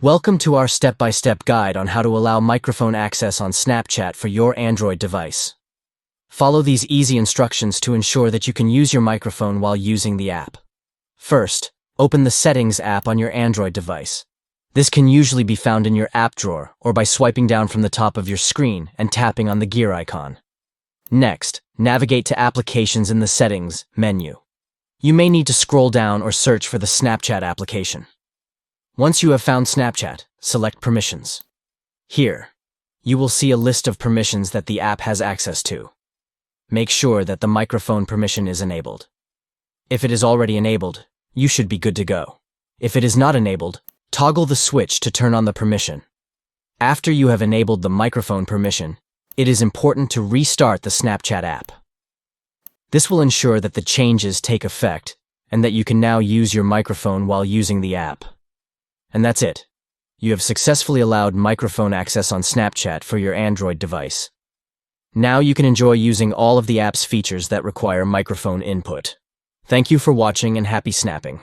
Welcome to our step-by-step guide on how to allow microphone access on Snapchat for your Android device. Follow these easy instructions to ensure that you can use your microphone while using the app. First, open the Settings app on your Android device. This can usually be found in your app drawer or by swiping down from the top of your screen and tapping on the gear icon. Next, navigate to Applications in the Settings menu. You may need to scroll down or search for the Snapchat application. Once you have found Snapchat, select Permissions. Here, you will see a list of permissions that the app has access to. Make sure that the microphone permission is enabled. If it is already enabled, you should be good to go. If it is not enabled, toggle the switch to turn on the permission. After you have enabled the microphone permission, it is important to restart the Snapchat app. This will ensure that the changes take effect and that you can now use your microphone while using the app. And that's it. You have successfully allowed microphone access on Snapchat for your Android device. Now you can enjoy using all of the app's features that require microphone input. Thank you for watching and happy snapping.